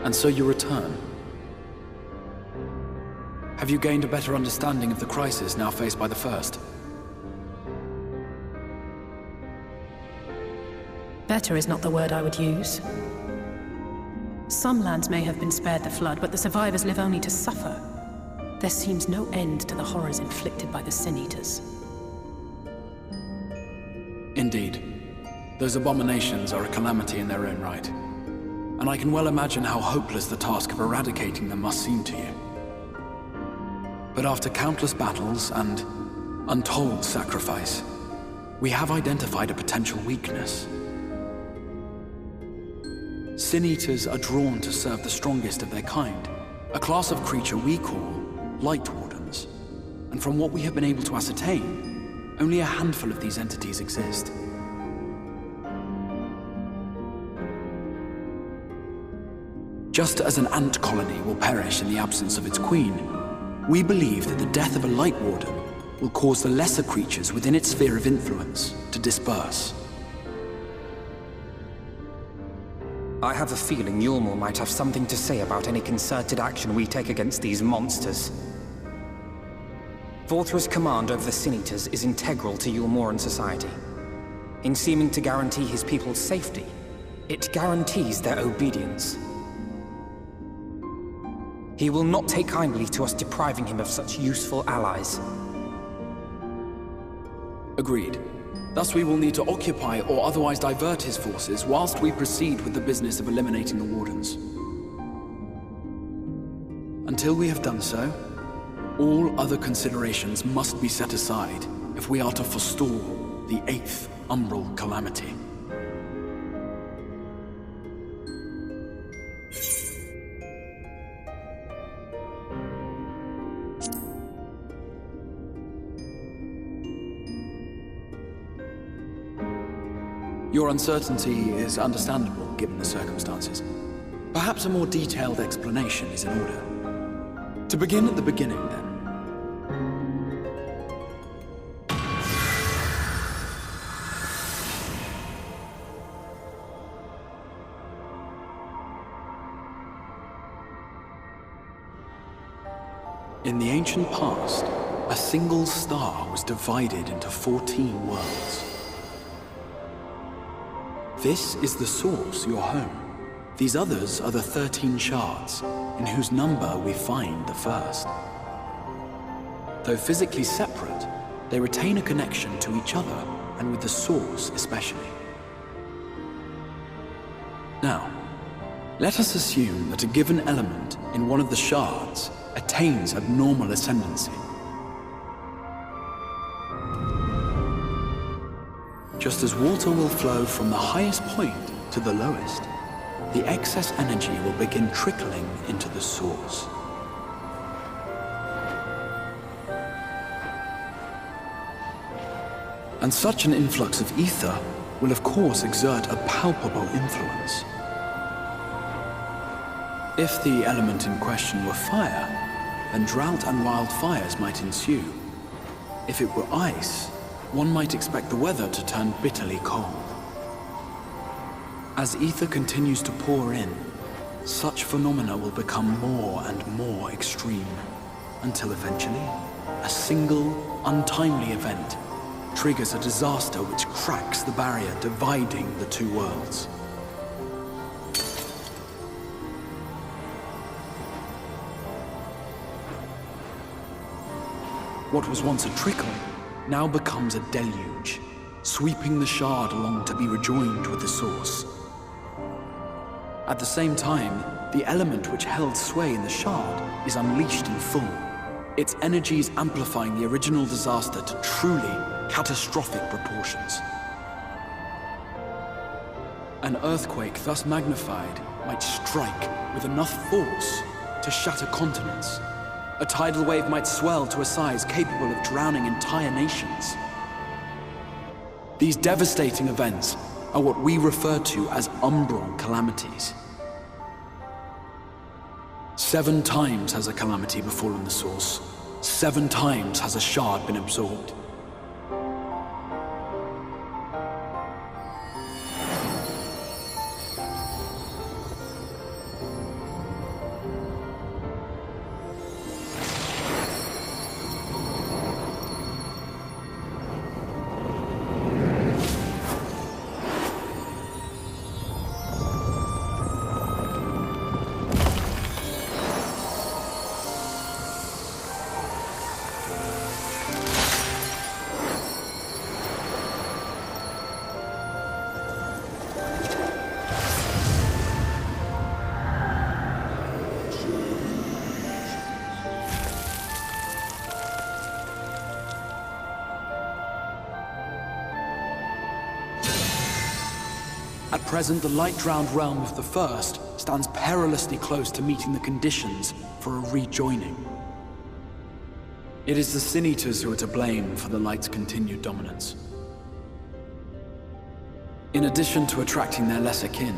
And so you return. Have you gained a better understanding of the crisis now faced by the First? Better is not the word I would use. Some lands may have been spared the flood, but the survivors live only to suffer. There seems no end to the horrors inflicted by the Sin Eaters. Indeed. Those abominations are a calamity in their own right. And I can well imagine how hopeless the task of eradicating them must seem to you. But after countless battles and untold sacrifice, we have identified a potential weakness. Sin Eaters are drawn to serve the strongest of their kind, a class of creature we call Light Wardens. And from what we have been able to ascertain, only a handful of these entities exist. Just as an ant colony will perish in the absence of its queen, we believe that the death of a Light Warden will cause the lesser creatures within its sphere of influence to disperse. I have a feeling Yulmor might have something to say about any concerted action we take against these monsters. Vorthra's command over the Sin Eaters is integral to Yulmoran society. In seeming to guarantee his people's safety, it guarantees their obedience. He will not take kindly to us depriving him of such useful allies. Agreed. Thus we will need to occupy or otherwise divert his forces whilst we proceed with the business of eliminating the Wardens. Until we have done so, all other considerations must be set aside if we are to forestall the 8th Umbral Calamity. Your uncertainty is understandable, given the circumstances. Perhaps a more detailed explanation is in order. To begin at the beginning, then. In the ancient past, a single star was divided into 14 worlds. This is the source, your home. These others are the 13 shards, in whose number we find the first. Though physically separate, they retain a connection to each other, and with the source especially. Now, let us assume that a given element in one of the shards attains abnormal ascendancy. Just as water will flow from the highest point to the lowest, the excess energy will begin trickling into the source. And such an influx of ether will of course exert a palpable influence. If the element in question were fire, then drought and wildfires might ensue. If it were ice, one might expect the weather to turn bitterly cold. As ether continues to pour in, such phenomena will become more and more extreme, until eventually, a single, untimely event triggers a disaster which cracks the barrier dividing the two worlds. What was once a trickle now becomes a deluge, sweeping the shard along to be rejoined with the source. At the same time, the element which held sway in the shard is unleashed in full, its energies amplifying the original disaster to truly catastrophic proportions. An earthquake thus magnified might strike with enough force to shatter continents. A tidal wave might swell to a size capable of drowning entire nations. These devastating events are what we refer to as umbral calamities. 7 times has a calamity befallen the source. 7 times has a shard been absorbed. At present, the light-drowned realm of the First stands perilously close to meeting the conditions for a rejoining. It is the Sin Eaters who are to blame for the Light's continued dominance. In addition to attracting their lesser kin,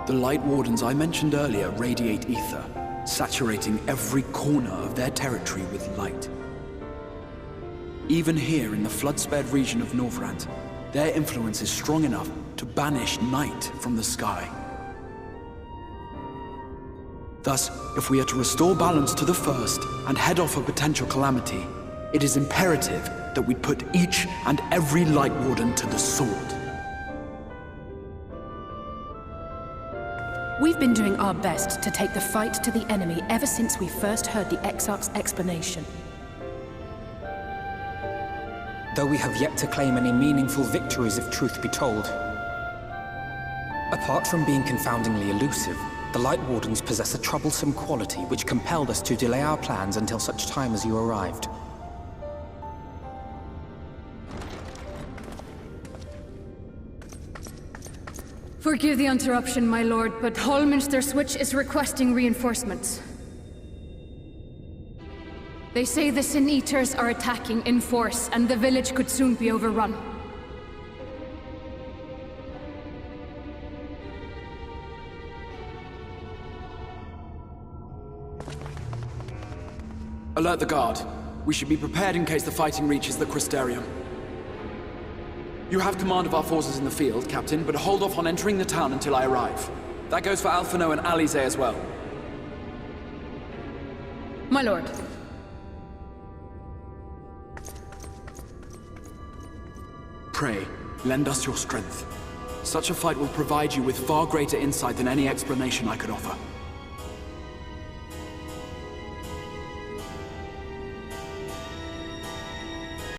the Light Wardens I mentioned earlier radiate ether, saturating every corner of their territory with light. Even here in the flood-spared region of Norvrant, their influence is strong enough to banish night from the sky. Thus, if we are to restore balance to the First and head off a potential calamity, it is imperative that we put each and every Light Warden to the sword. We've been doing our best to take the fight to the enemy ever since we first heard the Exarch's explanation. Though we have yet to claim any meaningful victories if truth be told. Apart from being confoundingly elusive, the Light Wardens possess a troublesome quality which compelled us to delay our plans until such time as you arrived. Forgive the interruption, my lord, but Hallminster Switch is requesting reinforcements. They say the Sin Eaters are attacking in force, and the village could soon be overrun. Alert the guard. We should be prepared in case the fighting reaches the Crystarium. You have command of our forces in the field, Captain, but hold off on entering the town until I arrive. That goes for Alphino and Alize as well. My lord. Pray, lend us your strength. Such a fight will provide you with far greater insight than any explanation I could offer.